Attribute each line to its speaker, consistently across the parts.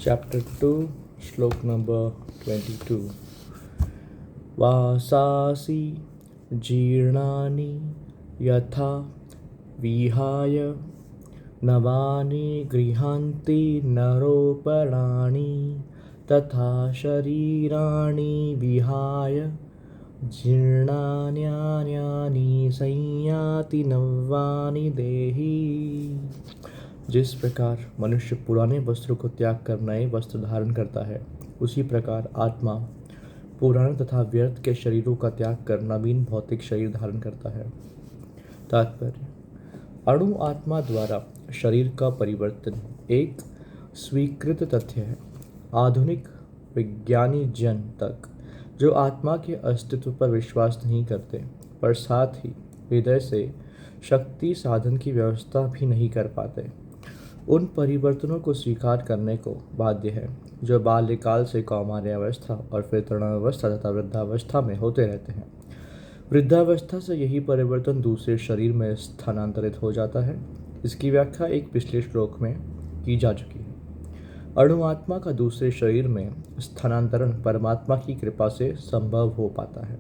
Speaker 1: Chapter 2, Slok number 22. Vasasi जीर्णानि यथा विहाय नवानि गृह्णन्ति नरोपराणि तथा शरीराणि विहाय जीर्णान्यानि संयाति नवानि देहि। जिस प्रकार मनुष्य पुराने वस्त्रों को त्याग कर नए वस्त्र धारण करता है, उसी प्रकार आत्मा पुराने तथा व्यर्थ के शरीरों का त्याग कर नवीन भौतिक शरीर धारण करता है। तात्पर्य: अणु आत्मा द्वारा शरीर का परिवर्तन एक स्वीकृत तथ्य है। आधुनिक विज्ञानी जन तक जो आत्मा के अस्तित्व पर विश्वास नहीं करते, पर साथ ही हृदय से शक्ति साधन की व्यवस्था भी नहीं कर पाते, उन परिवर्तनों को स्वीकार करने को बाध्य है जो बाल्यकाल से कौमार्यावस्था और फिर तरुणावस्था तथा वृद्धावस्था में होते रहते हैं। वृद्धावस्था से यही परिवर्तन दूसरे शरीर में स्थानांतरित हो जाता है। इसकी व्याख्या एक पिछले श्लोक में की जा चुकी है। अणु आत्मा का दूसरे शरीर में स्थानांतरण परमात्मा की कृपा से संभव हो पाता है।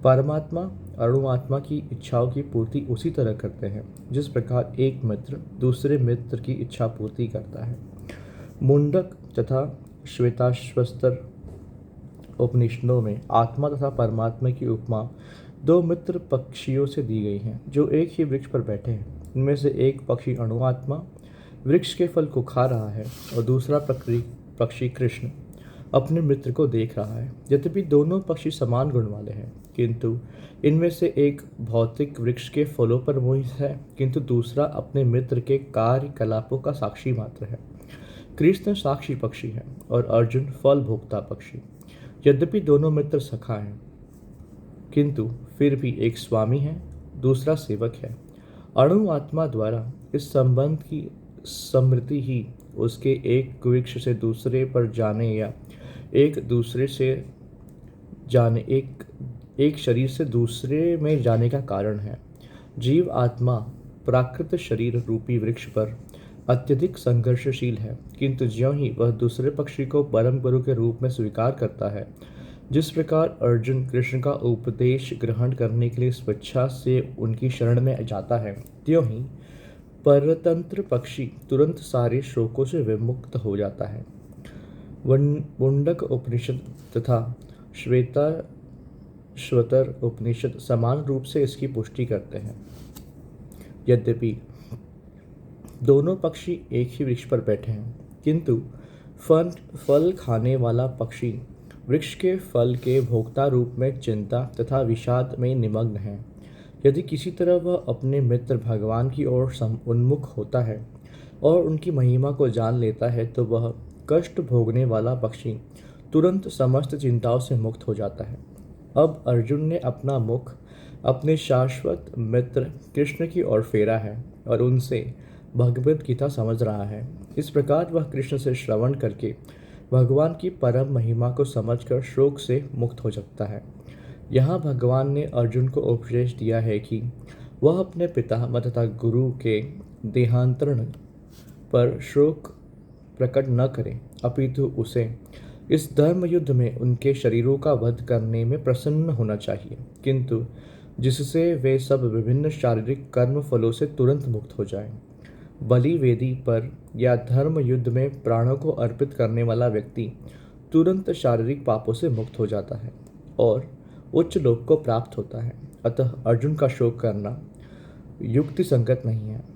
Speaker 1: परमात्मा अणु आत्मा की इच्छाओं की पूर्ति उसी तरह करते हैं जिस प्रकार एक मित्र दूसरे मित्र की इच्छा पूर्ति करता है। मुंडक तथा श्वेताश्वस्तर उपनिषदों में आत्मा तथा परमात्मा की उपमा दो मित्र पक्षियों से दी गई है जो एक ही वृक्ष पर बैठे हैं। इनमें से एक पक्षी अणु आत्मा वृक्ष के फल को खा रहा है और दूसरा पक्षी कृष्ण अपने मित्र को देख रहा है। यद्यपि दोनों पक्षी समान गुण वाले हैं, किंतु इनमें से एक भौतिक वृक्ष के फलों पर मोहित है, किंतु दूसरा अपने मित्र के कार्यकलापों का साक्षी मात्र है। कृष्ण साक्षी पक्षी है और अर्जुन फल भोक्ता पक्षी। यद्यपि दोनों मित्र सखा हैं, किंतु फिर भी एक स्वामी है, दूसरा सेवक है। अणु आत्मा द्वारा इस संबंध की स्मृति ही उसके एक वृक्ष से दूसरे पर जाने या एक शरीर से दूसरे में जाने का कारण है। जीव आत्मा प्राकृत शरीर रूपी वृक्ष पर अत्यधिक संघर्षशील है, किंतु ज्यों ही वह दूसरे पक्षी को परम गुरु के रूप में स्वीकार करता है, जिस प्रकार अर्जुन कृष्ण का उपदेश ग्रहण करने के लिए स्वेच्छा से उनकी शरण में जाता है, त्यों ही परतंत्र पक्षी तुरंत सारे शोकों से विमुक्त हो जाता है। मुंडक उपनिषद तथा श्वेताश्वतर उपनिषद समान रूप से इसकी पुष्टि करते हैं। यद्यपि दोनों पक्षी एक ही वृक्ष पर बैठे हैं, किंतु फल खाने वाला पक्षी वृक्ष के फल के भोक्ता रूप में चिंता तथा विषाद में निमग्न है। यदि किसी तरह वह अपने मित्र भगवान की ओर उन्मुख होता है और उनकी महिमा को जान लेता है, तो वह कष्ट भोगने वाला पक्षी तुरंत समस्त चिंताओं से मुक्त हो जाता है। अब अर्जुन ने अपना मुख अपने शाश्वत मित्र कृष्ण की ओर फेरा है और उनसे भगवद गीता समझ रहा है। इस प्रकार वह कृष्ण से श्रवण करके भगवान की परम महिमा को समझकर शोक से मुक्त हो सकता है। यहाँ भगवान ने अर्जुन को उपदेश दिया है कि वह अपने पिता तथा गुरु के देहांतरण पर शोक प्रकट न करें, अपितु उसे इस धर्म युद्ध में उनके शरीरों का वध करने में प्रसन्न होना चाहिए, किंतु जिससे वे सब विभिन्न शारीरिक कर्म फलों से तुरंत मुक्त हो जाएं। बलि वेदी पर या धर्म युद्ध में प्राणों को अर्पित करने वाला व्यक्ति तुरंत शारीरिक पापों से मुक्त हो जाता है और उच्च लोक को प्राप्त होता है। अतः अर्जुन का शोक करना युक्ति संगत नहीं है।